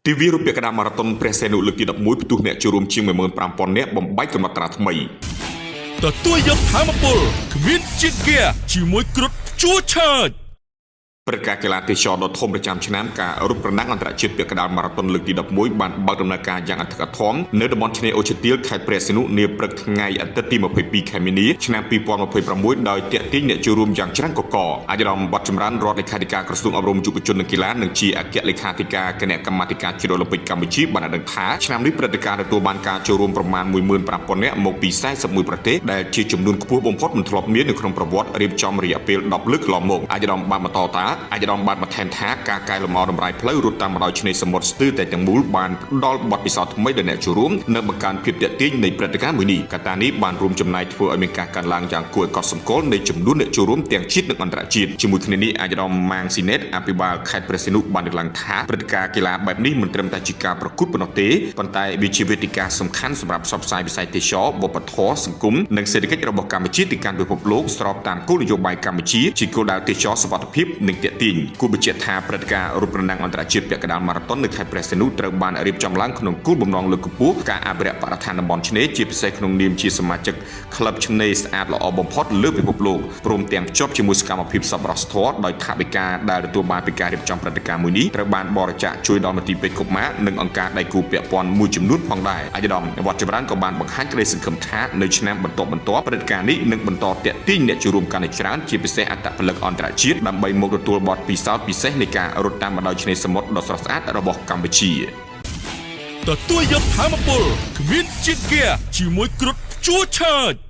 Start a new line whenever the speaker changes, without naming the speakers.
ទិវារូបកណ្ដាលម៉ារ៉ាតុនព្រះសីហនុលើកទី11ផ្ទុះអ្នកចូលរួមជាង 15,000 នាក់បំបែកកំណត់ត្រាថ្មី
ទទួលយកធម៌ពលគ្មានជាតិហ្គាជាមួយគ្រុឌជួឆើត
ព្រឹត្តិការណ៍កីឡាទេសចរណ៍ដ៏ធំប្រចាំឆ្នាំការរត់ប្រណាំងអន្តរជាតិពាក់កណ្ដាលម៉ារ៉ាតុនលើកទី11បានបើកដំណើរការយ៉ាងអធិកអធមនៅតំបន់ឆ្នេរអូឈើទាលខេត្តព្រះសីហនុនាព្រឹកថ្ងៃអាទិត្យទី22ខែមីនាឆ្នាំ2026ដោយទាក់ទាញអ្នកចូលរួមយ៉ាងច្រើនកកអាយដាមបាត់ចម្រើនរដ្ឋលេខាធិការក្រសួងអប់រំយុវជននិងកីឡានិងជាអគ្គលេខាធិការគណៈកម្មាធិការជាតិអូឡ িম্প ិកកម្ពុជាបានដឹងថាឆ្នាំនេះព្រឹត្តិការណ៍ទទួលបានការចូលរួមប្រមាណ 15,000 នាក់មកពី41ប្រទេសដែលជាចំនួនខ្ពស់បំផុតមិនធ្លាប់មាននៅក្នុងប្រវត្តិរៀបចំរយៈពេល10លើកកន្លងមកអាយដាមបានបន្តថាអាយដាមបានបន្ថែមថាការកែលម្អដំរាយផ្លូវរត់តាមបណ្ដោយឆ្នេរសមុទ្រស្ទើរតែទាំងមូលបានផ្ដល់បទពិសោធន៍ថ្មីដល់អ្នកចូលរួមនិងបង្កើនភាពទាក់ទាញនៃព្រឹត្តិការណ៍មួយនេះកត្តានេះបានរួមចំណែកធ្វើឲ្យមានការកើនឡើងយ៉ាងគួរឲ្យកត់សម្គាល់នៃចំនួនអ្នកចូលរួមទាំងជាតិនិងអន្តរជាតិជាមួយគ្នានេះអាយដាមម៉ាងស៊ីណេតអភិបាលខេត្តព្រះសីហនុបានលើកឡើងថាព្រឹត្តិការណ៍កីឡាបែបនេះមិនត្រឹមតែជាការប្រកួតប៉ុណ្ណោះទេប៉ុន្តែវាជាវេទិកាសំខាន់សម្រាប់ផ្សព្វផ្សាយវិស័យទេសចរណ៍វប្បធម៌សង្គមនិងសេដ្ឋកិច្ចរបស់កម្ពុជាទៅកាន់ពិភពលោកស្របតាមគោលនយោបាយកម្ពុជាជាគោលដៅទេសចរណ៍សុវត្ថិភាពនិងទាក់ទាញគូបញ្ជាក់ថាព្រឹត្តិការណ៍រត់ប្រណាំងអន្តរជាតិពាក់កណ្ដាលម៉ារ៉ាតុននៅខេត្តព្រះសីហនុត្រូវបានរៀបចំឡើងក្នុងគោលបំណងលើកកម្ពស់ការអភិរក្សបរិស្ថានតំបន់ឆ្នេរជាពិសេសក្នុងនាមជាសមាជិកក្លឹបឆ្នេរស្អាតល្អបំផុតលើពិភពលោកព្រមទាំងភ្ជាប់ជាមួយសកម្មភាពសប្បុរសធម៌ដោយថវិកាដែលទទួលបានពីការរៀបចំព្រឹត្តិការណ៍មួយនេះត្រូវបានបរិច្ចាគជួយដល់មន្ទីរពេទ្យកុមារនិងអង្គការដៃគូពាក់ព័ន្ធមួយចំនួនផងដែរអាយដាមវត្តចម្រើនក៏បានបង្ហាញក្តីសង្ឃឹមថានៅឆ្នាំបន្ទាប់ព្រឹត្តិការណ៍នេះនឹងបន្តទាក់ទាញអ្នកចូលរួមកាន់តែច្រើនជាពិសេសអត្តពលិកអន្តរជាតិដើម្បីមកទទួលបទពិសោធន៍ពិសេសនៃការរត់តាមបណ្ដោយឆ្នេរសមុទ្រដ៏ស្រស់ស្អាតរបស់កម្ពុជា
ទទួលយកធម៌ពលគ្មានជាតិហ្គាជាមួយគ្រុឌជួឆើត